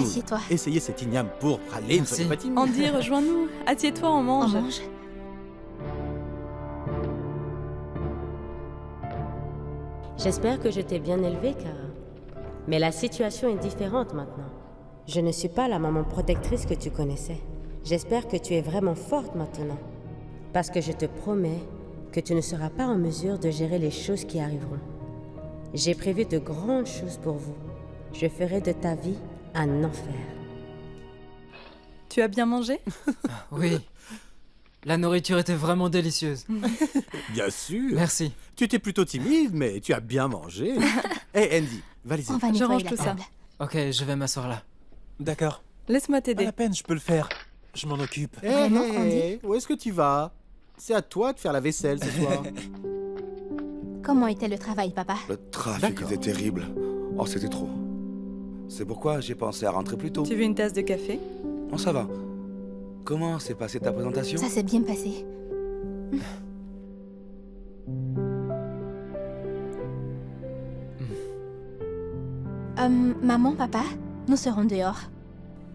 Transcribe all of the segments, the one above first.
Assieds-toi. essayez cet igname pourpre. Allez, ne Merci. soyez pas timide. Andy, rejoins-nous. Assieds-toi, on On mange. mange. J'espère que je t'ai bien élevé, Kara. Mais la situation est différente maintenant. Je ne suis pas la maman protectrice que tu connaissais. J'espère que tu es vraiment forte maintenant. Parce que je te promets que tu ne seras pas en mesure de gérer les choses qui arriveront. J'ai prévu de grandes choses pour vous. Je ferai de ta vie un enfer. Tu as bien mangé? Oui. La nourriture était vraiment délicieuse. Bien sûr. Merci. Tu étais plutôt timide, mais tu as bien mangé. Hé, Andy, va-y. On va Je nettoyer range la tout ça. table. Ok, je vais m'asseoir là. D'accord. Laisse-moi Pas t'aider. la peine, je peux le faire. Je m'en occupe. Hé, Vraiment, hé, où est-ce que tu vas? C'est à toi de faire la vaisselle ce soir. Comment était le travail, papa? Le trafic D'accord. était terrible. Oh, c'était trop. C'est pourquoi j'ai pensé à rentrer plus tôt. Tu veux une tasse de café? Oh, ça va. Comment s'est passée ta présentation? Ça s'est bien passé. Maman, papa, nous serons dehors.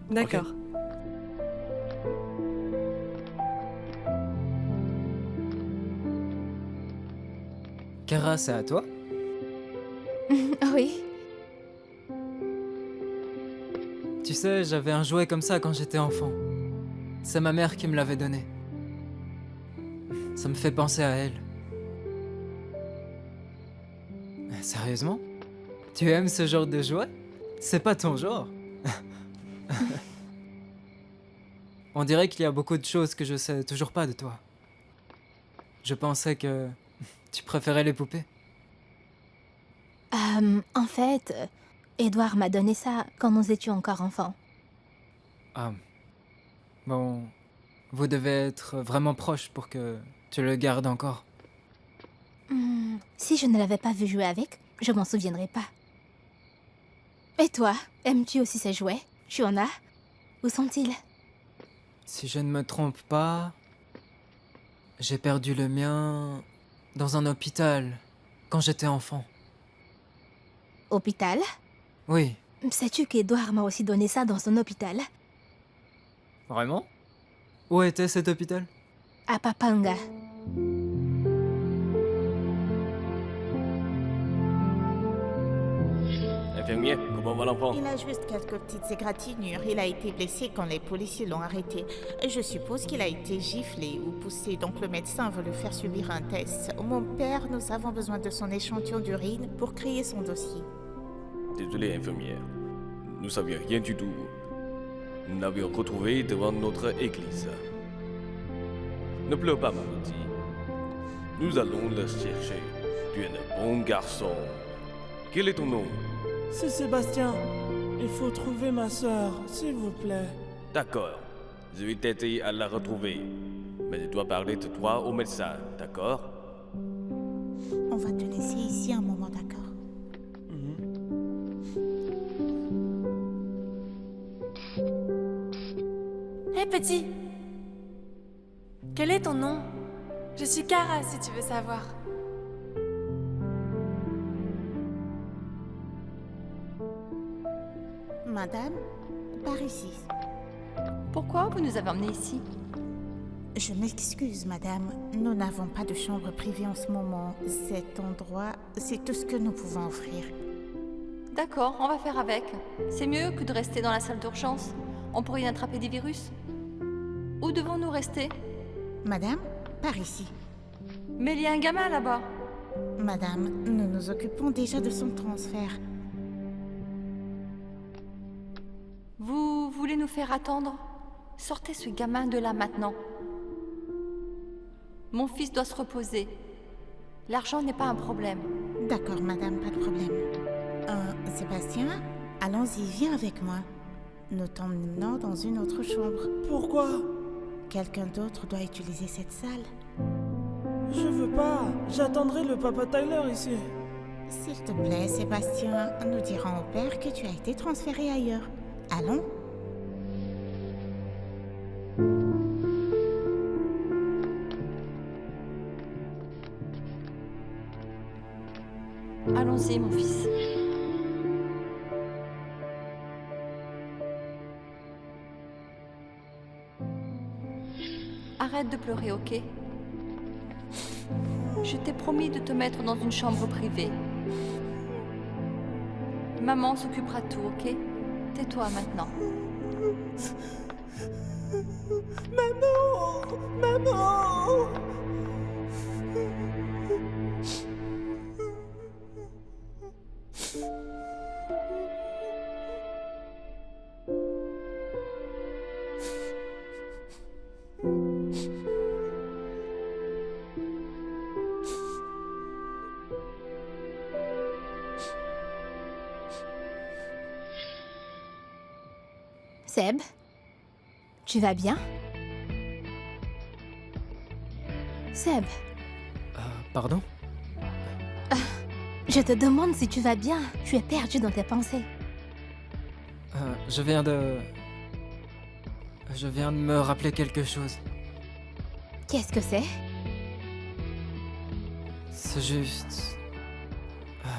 D'accord. Kara, c'est à toi? Oui. Tu sais, j'avais un jouet comme ça quand j'étais enfant. C'est ma mère qui me l'avait donné. Ça me fait penser à elle. Sérieusement? Tu aimes ce genre de jouet? C'est pas ton genre. On dirait qu'il y a beaucoup de choses que je sais toujours pas de toi. Je pensais que tu préférais les poupées. En fait, Edouard m'a donné ça quand nous étions encore enfants. Ah. Bon, vous devez être vraiment proches pour que tu le gardes encore. Si je ne l'avais pas vu jouer avec, je m'en souviendrais pas. Et toi, aimes-tu aussi ces jouets? Tu en as? Où sont-ils? Si je ne me trompe pas, j'ai perdu le mien dans un hôpital quand j'étais enfant. Hôpital? Oui, Sais-tu qu'Edouard m'a aussi donné ça dans son hôpital? vraiment? Où était cet hôpital? À Papanga. Infirmier, comment va l'enfant? Il a juste quelques petites égratignures. Il a été blessé quand les policiers l'ont arrêté. Je suppose qu'il a été giflé ou poussé, donc le médecin veut le faire subir un test. Mon père, nous avons besoin de son échantillon d'urine pour créer son dossier. Désolé, infirmière. Nous savions rien du tout. Nous l'avions retrouvé devant notre église. Ne pleure pas, ma petite. Nous allons le chercher. Tu es un bon garçon. Quel est ton nom? C'est Sébastien. Il faut trouver ma sœur, s'il vous plaît. D'accord. Je vais t'aider à la retrouver. Mais je dois parler de toi au médecin, d'accord? On va te laisser ici un moment, d'accord? Hé petit! Quel est ton nom? Je suis Kara si tu veux savoir. Madame, par ici. Pourquoi vous nous avez emmenés ici? Je m'excuse, madame. Nous n'avons pas de chambre privée en ce moment. Cet endroit, c'est tout ce que nous pouvons offrir. D'accord, on va faire avec. C'est mieux que de rester dans la salle d'urgence. On pourrait y attraper des virus. Où devons-nous rester? Madame, par ici. Mais il y a un gamin là-bas. Madame, nous nous occupons déjà de son transfert. Vous voulez nous faire attendre? Sortez ce gamin de là maintenant. Mon fils doit se reposer. L'argent n'est pas un problème. D'accord, madame, pas de problème. Sébastien, allons-y, viens avec moi. Nous t'emmenons dans une autre chambre. Pourquoi? Quelqu'un d'autre doit utiliser cette salle. Je veux pas. J'attendrai le papa Tyler ici. S'il te plaît, Sébastien, nous dirons au père que tu as été transféré ailleurs. Allons. Allons-y, mon fils. arrête de pleurer, ok? Je t'ai promis de te mettre dans une chambre privée. Maman s'occupera de tout, ok? Tais-toi maintenant. Maman! Maman! Seb, tu vas bien? Seb, Pardon? je te demande si tu vas bien. Tu es perdu dans tes pensées. Je viens de me rappeler quelque chose. Qu'est-ce que c'est? C'est juste...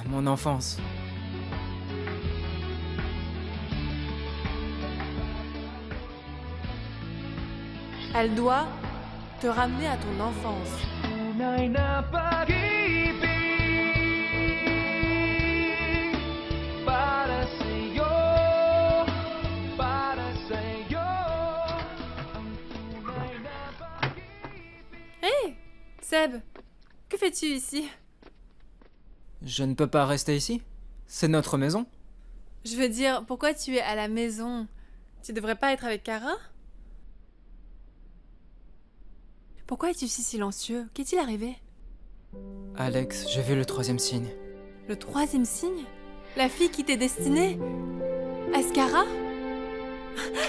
mon enfance. Elle doit te ramener à ton enfance. Hé, Seb, que fais-tu ici? Je ne peux pas rester ici. C'est notre maison. Je veux dire, pourquoi tu es à la maison? Tu devrais pas être avec Kara? Pourquoi es-tu si silencieux? Qu'est-il arrivé? Alex, j'ai vu le 3e signe. Le 3e signe? La fille qui t'est destinée? Est-ce Kara?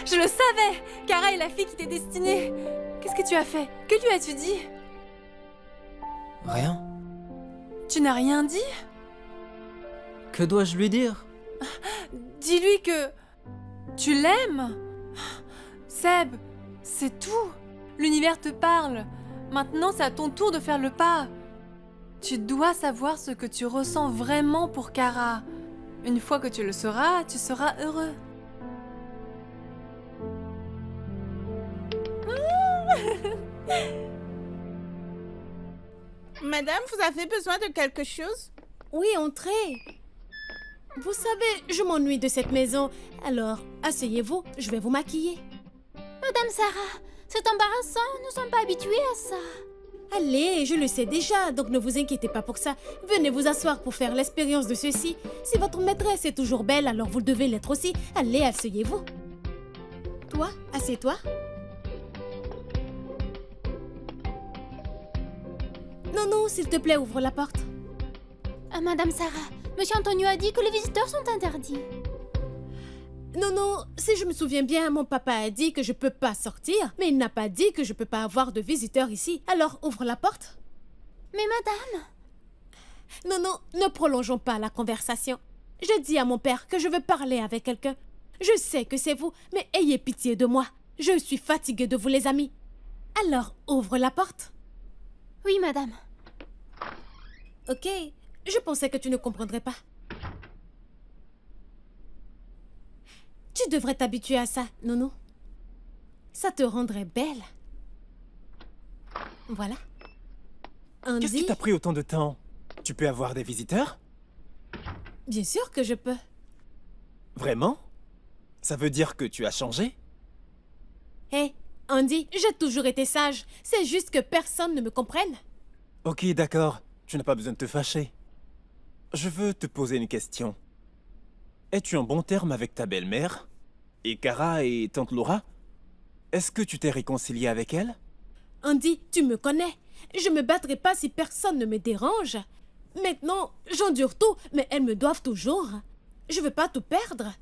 Je le savais! Kara est la fille qui t'est destinée! Qu'est-ce que tu as fait? Que lui as-tu dit? Rien. Tu n'as rien dit? Que dois-je lui dire? Dis-lui que... tu l'aimes? Seb, c'est tout. L'univers te parle. Maintenant, c'est à ton tour de faire le pas. Tu dois savoir ce que tu ressens vraiment pour Kara. Une fois que tu le sauras, tu seras heureux. Madame, vous avez besoin de quelque chose? Oui, entrez. Vous savez, je m'ennuie de cette maison. Alors, asseyez-vous, je vais vous maquiller. Madame Sarah, c'est embarrassant, nous ne sommes pas habitués à ça. Allez, je le sais déjà, donc ne vous inquiétez pas pour ça. Venez vous asseoir pour faire l'expérience de ceci. Si votre maîtresse est toujours belle, alors vous devez l'être aussi. Allez, asseyez-vous. Toi, assieds-toi. Non, s'il te plaît, ouvre la porte. Madame Sarah, Monsieur Antonio a dit que les visiteurs sont interdits. Non, si je me souviens bien, mon papa a dit que je peux pas sortir, mais il n'a pas dit que je peux pas avoir de visiteurs ici. Alors, ouvre la porte. Mais madame... Non, ne prolongeons pas la conversation. J'ai dit à mon père que je veux parler avec quelqu'un. Je sais que c'est vous, mais ayez pitié de moi. Je suis fatiguée de vous, les amis. Alors, ouvre la porte. Oui, madame. Ok, je pensais que tu ne comprendrais pas. Tu devrais t'habituer à ça, Nono. Ça te rendrait belle. Voilà. Andy... Qu'est-ce qui t'a pris autant de temps? Tu peux avoir des visiteurs? Bien sûr que je peux. Vraiment? Ça veut dire que tu as changé? Hé, Andy, j'ai toujours été sage. C'est juste que personne ne me comprenne. Ok, d'accord. Tu n'as pas besoin de te fâcher. Je veux te poser une question. Es-tu en bon terme avec ta belle-mère? Et Kara et tante Laura? Est-ce que tu t'es réconcilié avec elle? Andy, tu me connais. Je me battrai pas si personne ne me dérange. Maintenant, j'endure tout, mais elles me doivent toujours. Je veux pas tout perdre.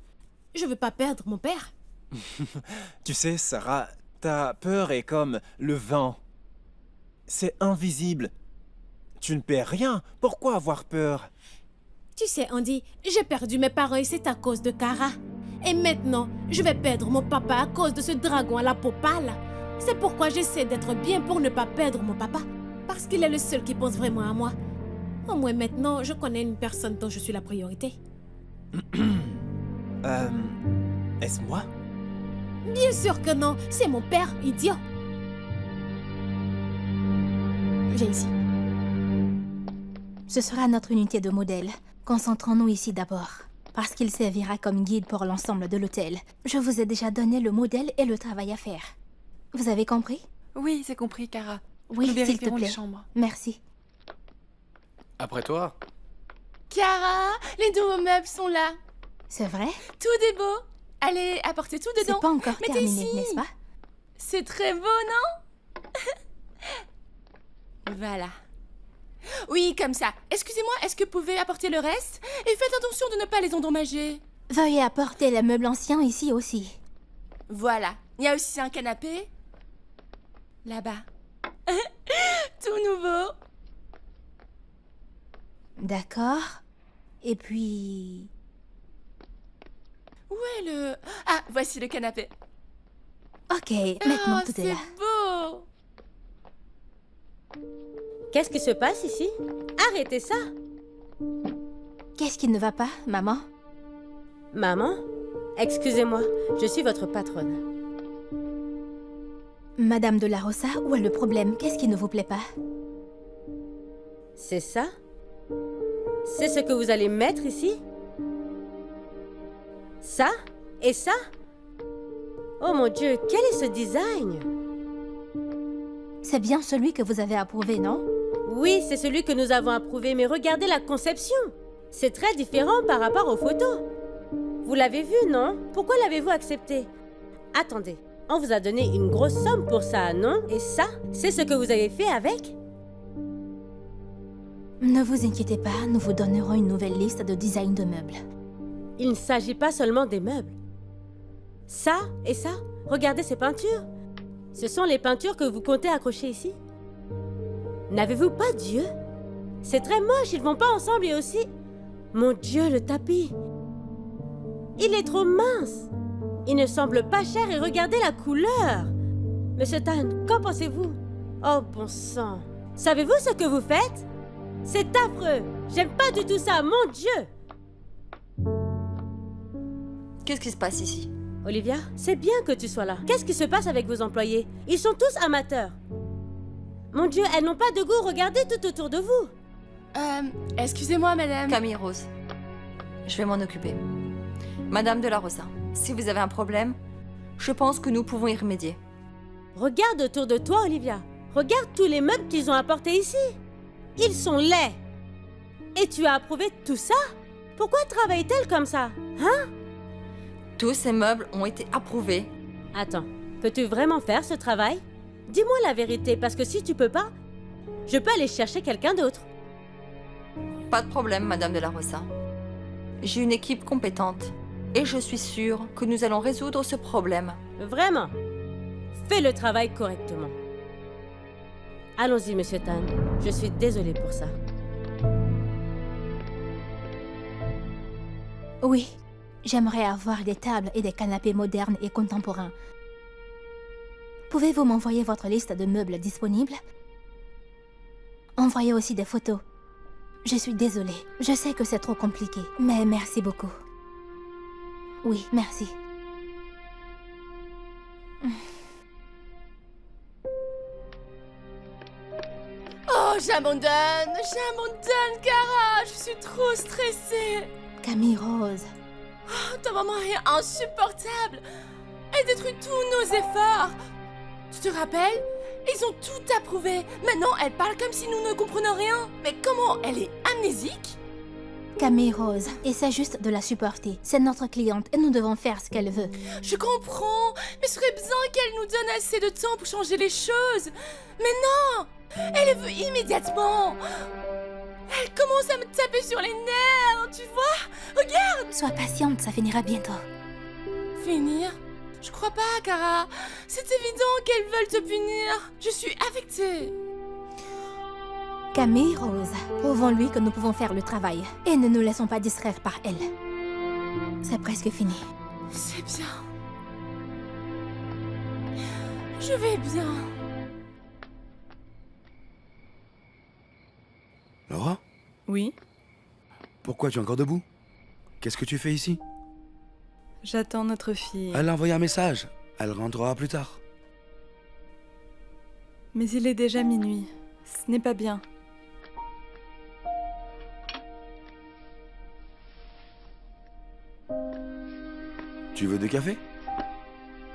Je veux pas perdre mon père. Tu sais, Sarah, ta peur est comme le vent. C'est invisible. Tu ne perds rien. Pourquoi avoir peur? Tu sais, Andy, j'ai perdu mes parents et c'est à cause de Kara. Et maintenant, je vais perdre mon papa à cause de ce dragon à la peau pâle. C'est pourquoi j'essaie d'être bien pour ne pas perdre mon papa. Parce qu'il est le seul qui pense vraiment à moi. Au moins maintenant, je connais une personne dont je suis la priorité. Est-ce moi? Bien sûr que non, c'est mon père, idiot. Viens ici. Ce sera notre unité de modèle. Concentrons-nous ici d'abord, parce qu'il servira comme guide pour l'ensemble de l'hôtel. Je vous ai déjà donné le modèle et le travail à faire. Vous avez compris? Oui, c'est compris, Kara. Oui, Nous s'il te vérifierons les plaît. chambres. Merci. Après toi. Cara, les nouveaux meubles sont là. C'est vrai? Tout est beau. Allez, apportez tout dedans. C'est pas encore Mettez terminé, ici. n'est-ce pas? C'est très beau, non? Voilà. Oui, comme ça. Excusez-moi, est-ce que vous pouvez apporter le reste? Et faites attention de ne pas les endommager. Veuillez apporter les meubles anciens ici aussi. Voilà. Il y a aussi un canapé. Là-bas. Tout nouveau. D'accord. Et puis... Où est le... Ah, voici le canapé. Ok, maintenant Oh, tout est c'est là. beau. Qu'est-ce qui se passe ici? Arrêtez ça! Qu'est-ce qui ne va pas, maman? Maman? Excusez-moi, je suis votre patronne. Madame de la Rosa, où est le problème? Qu'est-ce qui ne vous plaît pas? C'est ça? C'est ce que vous allez mettre ici? Ça? Et ça? Oh mon Dieu, quel est ce design? C'est bien celui que vous avez approuvé, non? Oui, c'est celui que nous avons approuvé, mais regardez la conception. C'est très différent par rapport aux photos. Vous l'avez vu, non? Pourquoi l'avez-vous accepté? Attendez, on vous a donné une grosse somme pour ça, non? Et ça, c'est ce que vous avez fait avec? Ne vous inquiétez pas, nous vous donnerons une nouvelle liste de design de meubles. Il ne s'agit pas seulement des meubles. Ça et ça, regardez ces peintures. Ce sont les peintures que vous comptez accrocher ici. N'avez-vous pas Dieu? C'est très moche, ils vont pas ensemble et aussi... Mon Dieu, le tapis. Il est trop mince. Il ne semble pas cher et regardez la couleur. Monsieur Tan, qu'en pensez-vous? Oh, bon sang. Savez-vous ce que vous faites? C'est affreux. J'aime pas du tout ça, mon Dieu. Qu'est-ce qui se passe ici? Olivia, c'est bien que tu sois là. Qu'est-ce qui se passe avec vos employés? Ils sont tous amateurs. Mon Dieu, elles n'ont pas de goût. Regardez tout autour de vous. Excusez-moi, madame. Camille Rose. Je vais m'en occuper. Madame de la Rosa, si vous avez un problème, je pense que nous pouvons y remédier. Regarde autour de toi, Olivia. Regarde tous les meubles qu'ils ont apportés ici. Ils sont laids. Et tu as approuvé tout ça? Pourquoi travaille-t-elle comme ça? Hein? Tous ces meubles ont été approuvés. Attends, peux-tu vraiment faire ce travail? Dis-moi la vérité, parce que si tu peux pas, je peux aller chercher quelqu'un d'autre. Pas de problème, Madame de la Rosa. J'ai une équipe compétente et je suis sûre que nous allons résoudre ce problème. Vraiment? Fais le travail correctement. Allons-y, Monsieur Tan. Je suis désolée pour ça. Oui, j'aimerais avoir des tables et des canapés modernes et contemporains. Pouvez-vous m'envoyer votre liste de meubles disponibles? Envoyez aussi des photos. Je suis désolée. Je sais que c'est trop compliqué, mais merci beaucoup. Oui, merci. Oh, j'abandonne, Cara. Je suis trop stressée. Camille Rose. Oh, ta maman est insupportable. Elle détruit tous nos efforts. Tu te rappelles? Ils ont tout approuvé. Maintenant, elle parle comme si nous ne comprenions rien. Mais comment? Elle est amnésique? Camille Rose, essaie juste de la supporter. C'est notre cliente et nous devons faire ce qu'elle veut. Je comprends, mais ce serait bien qu'elle nous donne assez de temps pour changer les choses. Mais non! Elle le veut immédiatement. Elle commence à me taper sur les nerfs, tu vois? Regarde! Sois patiente, ça finira bientôt. Finir? Je crois pas, Cara. C'est évident qu'elles veulent te punir. Je suis affectée. Camille Rose, prouvons-lui que nous pouvons faire le travail et ne nous laissons pas distraire par elle. C'est presque fini. C'est bien. Je vais bien. Laura? Oui, Pourquoi tu es encore debout? Qu'est-ce que tu fais ici? j'attends notre fille. Elle a envoyé un message. Elle rentrera plus tard. Mais il est déjà minuit. Ce n'est pas bien. Tu veux du café?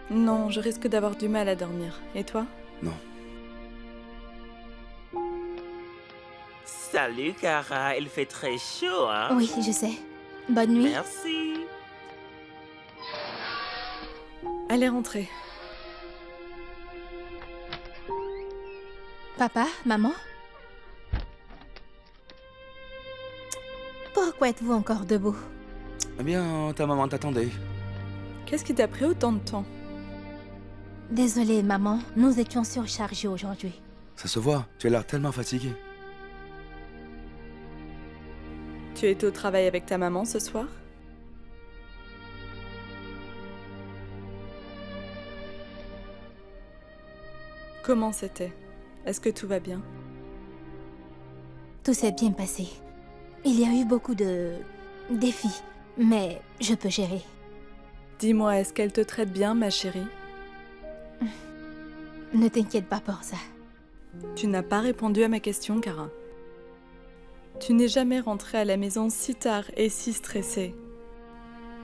Non, je risque d'avoir du mal à dormir. Et toi? Non. Salut, Kara. Il fait très chaud, hein? Oui, je sais. Bonne nuit. Merci. Allez rentrer. Papa, maman? Pourquoi êtes-vous encore debout? Eh bien, ta maman t'attendait. Qu'est-ce qui t'a pris autant de temps? Désolée, maman. Nous étions surchargés aujourd'hui. Ça se voit, tu as l'air tellement fatiguée. Tu étais au travail avec ta maman ce soir? Comment c'était? Est-ce que tout va bien? Tout s'est bien passé. Il y a eu beaucoup de défis, mais je peux gérer. Dis-moi, est-ce qu'elle te traite bien, ma chérie? Ne t'inquiète pas pour ça. Tu n'as pas répondu à ma question, Kara. Tu n'es jamais rentrée à la maison si tard et si stressée.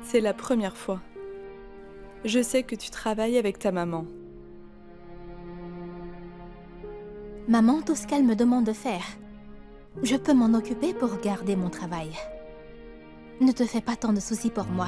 C'est la première fois. Je sais que tu travailles avec ta maman. Maman, tout ce qu'elle me demande de faire, je peux m'en occuper pour garder mon travail. Ne te fais pas tant de soucis pour moi.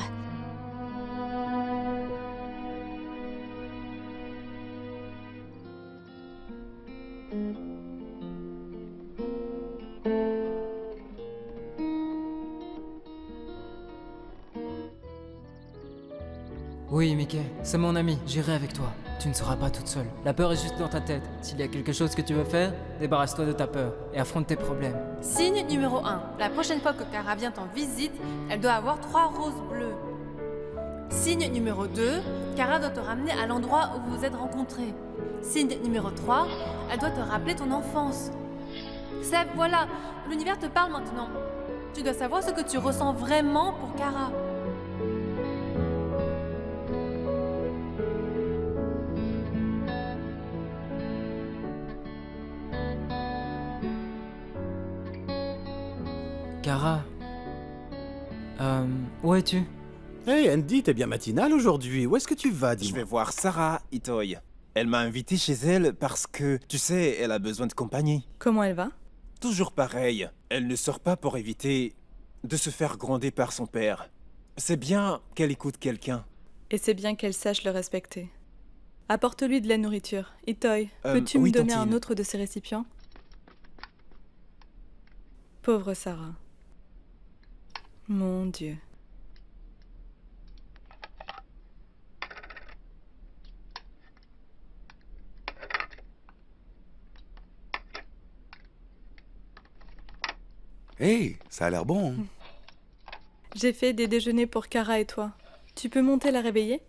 Oui, Mickey, c'est mon ami, j'irai avec toi. Tu ne seras pas toute seule. La peur est juste dans ta tête. S'il y a quelque chose que tu veux faire, débarrasse-toi de ta peur et affronte tes problèmes. Signe numéro 1. La prochaine fois que Kara vient en visite, elle doit avoir 3 roses bleues. Signe numéro 2. Kara doit te ramener à l'endroit où vous vous êtes rencontrés. Signe numéro 3. Elle doit te rappeler ton enfance. Seb, voilà, l'univers te parle maintenant. Tu dois savoir ce que tu ressens vraiment pour Kara. Kara... où es-tu? Hey Andy, t'es bien matinale aujourd'hui. Où est-ce que tu vas, dis-moi? Je vais voir Sarah, Itoy. Elle m'a invité chez elle parce que, tu sais, elle a besoin de compagnie. Comment elle va? Toujours pareil. Elle ne sort pas pour éviter de se faire gronder par son père. C'est bien qu'elle écoute quelqu'un. Et c'est bien qu'elle sache le respecter. Apporte-lui de la nourriture. Itoy, peux-tu me oui, donner tantine. un autre de ces récipients? Pauvre Sarah. Mon Dieu. Hey, ça a l'air bon. Hein? J'ai fait des déjeuners pour Kara et toi. Tu peux monter la réveiller?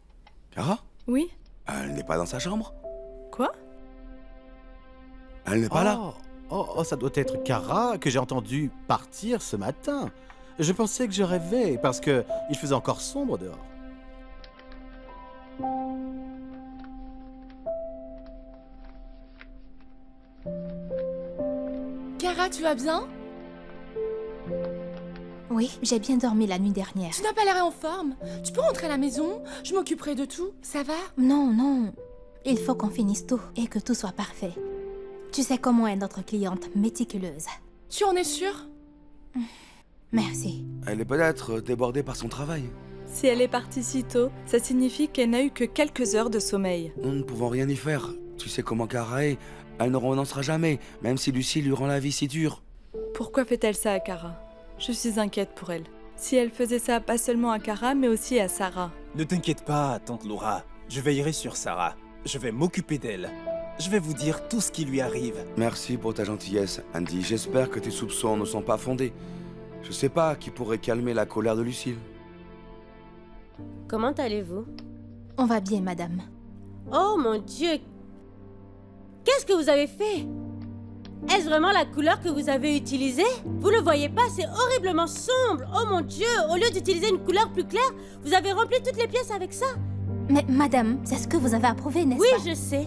Kara? Oui? Elle n'est pas dans sa chambre? Quoi? Elle n'est pas là? Oh, ça doit être Kara que j'ai entendu partir ce matin. Je pensais que je rêvais parce que il faisait encore sombre dehors. Kara, tu vas bien? Oui, j'ai bien dormi la nuit dernière. Tu n'as pas l'air en forme. Tu peux rentrer à la maison? Je m'occuperai de tout. Ça va? Non, non. Il faut qu'on finisse tout et que tout soit parfait. Tu sais comment est notre cliente méticuleuse. Tu en es sûre? Merci. Elle est peut-être débordée par son travail. Si elle est partie si tôt, ça signifie qu'elle n'a eu que quelques heures de sommeil. Nous ne pouvons rien y faire. Tu sais comment Kara est. Elle ne renoncera jamais, même si Lucie lui rend la vie si dure. Pourquoi fait-elle ça à Kara? Je suis inquiète pour elle. Si elle faisait ça pas seulement à Kara, mais aussi à Sarah. Ne t'inquiète pas, tante Laura. Je veillerai sur Sarah. Je vais m'occuper d'elle. Je vais vous dire tout ce qui lui arrive. Merci pour ta gentillesse, Andy. J'espère que tes soupçons ne sont pas fondés. Je sais pas qui pourrait calmer la colère de Lucille. Comment allez-vous? On va bien, madame. Oh mon Dieu! Qu'est-ce que vous avez fait? Est-ce vraiment la couleur que vous avez utilisée? Vous le voyez pas, c'est horriblement sombre. Oh mon Dieu, au lieu d'utiliser une couleur plus claire, vous avez rempli toutes les pièces avec ça. Mais madame, c'est ce que vous avez approuvé, n'est-ce Oui, pas? je sais.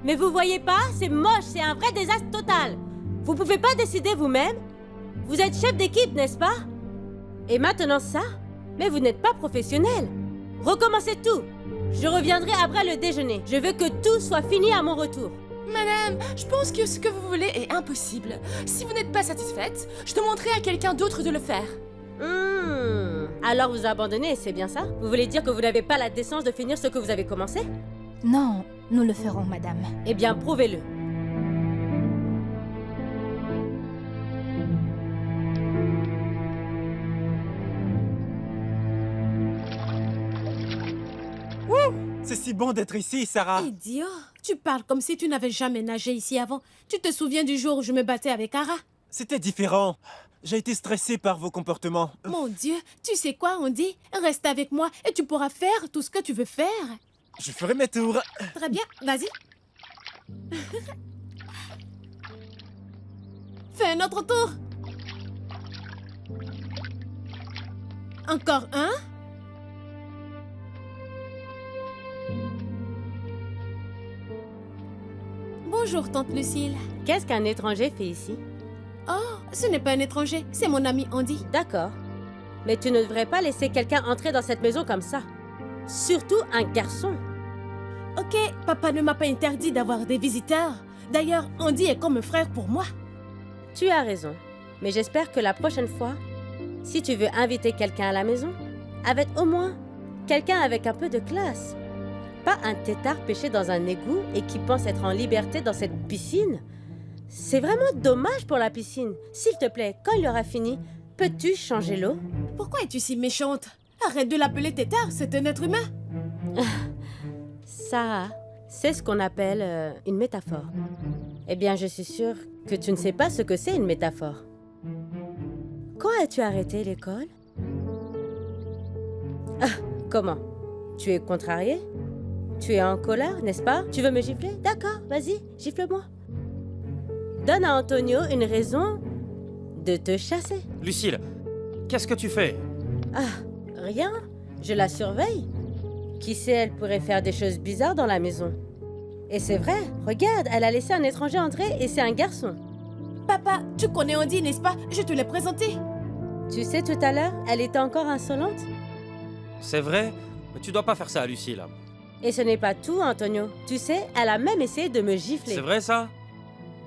Mais vous voyez pas, c'est moche, c'est un vrai désastre total. Vous pouvez pas décider vous-même? Vous êtes chef d'équipe, n'est-ce pas? Et maintenant ça? Mais vous n'êtes pas professionnel. Recommencez tout. Je reviendrai après le déjeuner. Je veux que tout soit fini à mon retour. Madame, je pense que ce que vous voulez est impossible. Si vous n'êtes pas satisfaite, je demanderai à quelqu'un d'autre de le faire. Alors vous abandonnez, c'est bien ça? Vous voulez dire que vous n'avez pas la décence de finir ce que vous avez commencé? Non, nous le ferons, madame. Eh bien, prouvez-le. C'est si bon d'être ici, Sarah. Idiot, tu parles comme si tu n'avais jamais nagé ici avant. Tu te souviens du jour où je me battais avec Kara? C'était différent. J'ai été stressé par vos comportements. Mon Dieu, tu sais quoi, on dit? Reste avec moi et tu pourras faire tout ce que tu veux faire. Je ferai mes tours. Très bien, vas-y. Fais un autre tour. Encore un. Bonjour, tante Lucille. Qu'est-ce qu'un étranger fait ici? Oh, ce n'est pas un étranger, c'est mon ami Andy. D'accord. Mais tu ne devrais pas laisser quelqu'un entrer dans cette maison comme ça. Surtout un garçon. Ok, papa ne m'a pas interdit d'avoir des visiteurs. D'ailleurs, Andy est comme un frère pour moi. Tu as raison. Mais j'espère que la prochaine fois, si tu veux inviter quelqu'un à la maison, avec au moins quelqu'un avec un peu de classe. Pas un tétard pêché dans un égout et qui pense être en liberté dans cette piscine. C'est vraiment dommage pour la piscine. S'il te plaît, quand il aura fini, peux-tu changer l'eau? Pourquoi es-tu si méchante? Arrête de l'appeler tétard, c'est un être humain. Sarah, c'est ce qu'on appelle une métaphore. Eh bien, je suis sûre que tu ne sais pas ce que c'est une métaphore. Quand as-tu arrêté l'école? Ah, comment? Tu es contrarié? Tu es en colère, n'est-ce pas? Tu veux me gifler? D'accord, vas-y, gifle-moi. Donne à Antonio une raison de te chasser. Lucille, qu'est-ce que tu fais? Ah, rien. Je la surveille. Qui sait, elle pourrait faire des choses bizarres dans la maison. Et c'est vrai, regarde, elle a laissé un étranger entrer et c'est un garçon. Papa, tu connais Andy, n'est-ce pas? Je te l'ai présenté. Tu sais, tout à l'heure, elle était encore insolente. C'est vrai, mais tu dois pas faire ça à Lucille. Et ce n'est pas tout, Antonio. Tu sais, elle a même essayé de me gifler. C'est vrai, ça?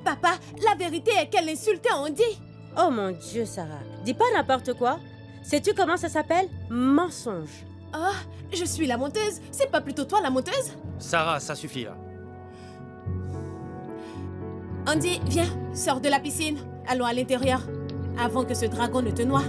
Papa, la vérité est qu'elle insultait Andy. Oh mon Dieu, Sarah. Dis pas n'importe quoi. Sais-tu comment ça s'appelle? Mensonge. Oh, je suis la menteuse. C'est pas plutôt toi la menteuse? Sarah, ça suffit, là. Andy, viens, sors de la piscine. Allons à l'intérieur, avant que ce dragon ne te noie.